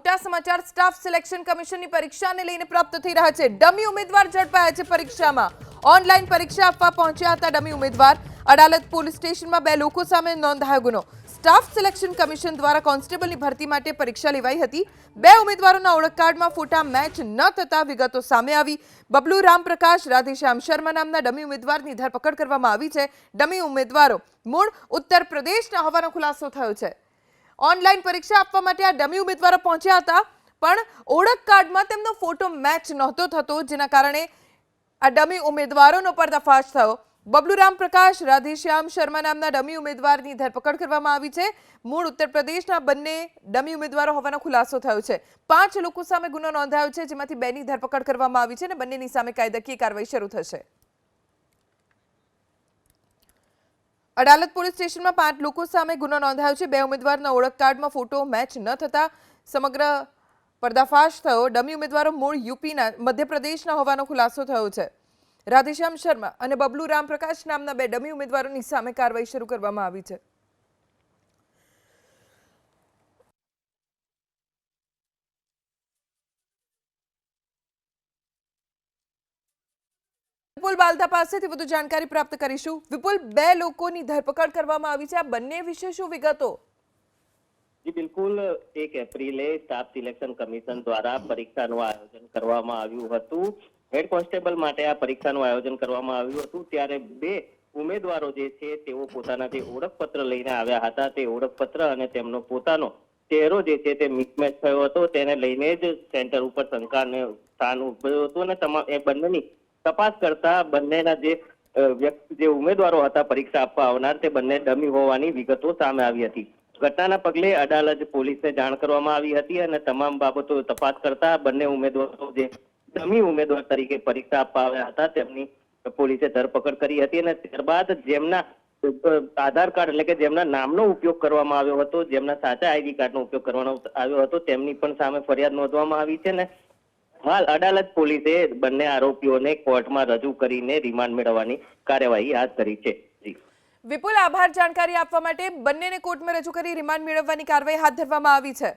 મોટા સમાચાર staff selection કમિશનની પરીક્ષાને લઈને પ્રાપ્ત થઈ રહ્યા છે। ડમી ઉમેદવાર ઝડપાયા છે। પરીક્ષામાં ઓનલાઈન પરીક્ષા આપવા પહોંચ્યા હતા ડમી ઉમેદવાર। અડાલજ પોલીસ સ્ટેશનમાં 2 લોકો સામે નોંધાયો ગુનો। સ્ટાફ સિલેક્શન કમિશન દ્વારા કોન્સ્ટેબલની ભરતી માટે પરીક્ષા લેવાઈ હતી। 2 ઉમેદવારોના ઓળખ કાર્ડમાં ફોટા મેચ ન થતા વિગતો સામે આવી। બબલુ રામપ્રકાશ રાધેશ્યામ શર્મા નામના ડમી ઉમેદવારની ધરપકડ કરવામાં આવી છે। ડમી ઉમેદવારો મૂળ ઉત્તર પ્રદેશના હોવાનો ખુલાસો થયો છે। ऑनलाइन परीक्षा आपवा माटे आ डमी उम्मीदवारो पहोंच्या हता पण ओळख कार्डमां तेमनो फोटो मैच नहोतो थतो जेना कारणे आ डमी उम्मीदवारोनो पर्दाफाश थयो। बबलू रामप्रकाश राधेश्याम शर्मा नामना डमी उम्मीदवाરની ધરપકડ કરવામાં આવી છે। મૂળ ઉત્તર પ્રદેશના બંને ડમી ઉમેદવારો હોવાનો ખુલાસો થયો છે। 5 લોકો સામે ગુનો નોંધાયો છે જેમાંથી 2 ની ધરપકડ કરવામાં આવી છે અને બંનેની સામે કાયદાકીય કાર્યવાહી શરૂ થશે। अडालज पोलीस स्टेशन में 5 लोग सामे गुनो नोंधायो छे। 2 उम्मीदवारों ओळख कार्ड में फोटो मैच न थता समग्र पर्दाफाश थयो। डमी उम्मीदवारो मूळ यूपीना मध्यप्रदेशना होવાનો खुलासो थयो छे। राधेश्याम शर्मा અને બબલુ રામપ્રકાશ નામના 2 ડમી ઉમેદવારોની સામે કાર્યવાહી શરૂ કરવામાં આવી છે। विपुल बालदा पासेथी વધુ जानकारी प्राप्त કરીશું। विपुल 2 લોકોની ધરપકડ કરવામાં આવી છે। આ બંને વિશે શું વિગતો? जी बिल्कुल 1 एप्रिले स्टाफ सिलेक्शन कमिशन द्वारा परीक्षाનું આયોજન કરવામાં આવ્યું હતું। હેડ કોન્સ્ટેબલ માટે આ પરીક્ષાનું આયોજન કરવામાં આવ્યું હતું ત્યારે 2 ઉમેદવારો જે છે તેઓ પોતાના જે ઓળખપત્ર લઈને આવ્યા હતા તે ઓળખપત્ર અને તેમનો પોતાનો ચહેરો જે છે તે મિસમેચ થયો હતો। તેને લઈને જ સેન્ટર ઉપર શંકાને સ્થાન ઉભર્યું હતું અને તમામ એ બંનેની તપાસ કરતા બંનેના જે ઉમેદવારો હતા પરીક્ષા આપવા આવનાર તે બંને ડમી હોવાની વિગતો સામે આવી હતી। ઘટનાના પગલે અડાલજ પોલીસને જાણ કરવામાં આવી હતી અને તમામ બાબતો તપાસ કરતા બંને ઉમેદવારો જે ડમી ઉમેદવાર તરીકે પરીક્ષા આપવા આવ્યા હતા તેમની પોલીસે ધરપકડ કરી હતી અને ત્યારબાદ જેમના આધાર કાર્ડ એટલે કે જેમના નામનો ઉપયોગ કરવામાં આવ્યો હતો, જેમના સાચા આઈડી કાર્ડનો ઉપયોગ કરવામાં આવ્યો હતો તેમની પણ સામે ફરિયાદ નોંધવામાં આવી છે ને હાલ અડાલજ પોલીસે બંને આરોપીઓને કોર્ટમાં રજૂ કરીને રિમાન્ડ મેળવવાની કાર્યવાહી હાથ ધરી છે। વિપુલ, આભાર જાણકારી આપવા માટે। બંનેને કોર્ટમાં રજૂ કરી રિમાન્ડ મેળવવાની કાર્યવાહી હાથ ધરવામાં આવી છે।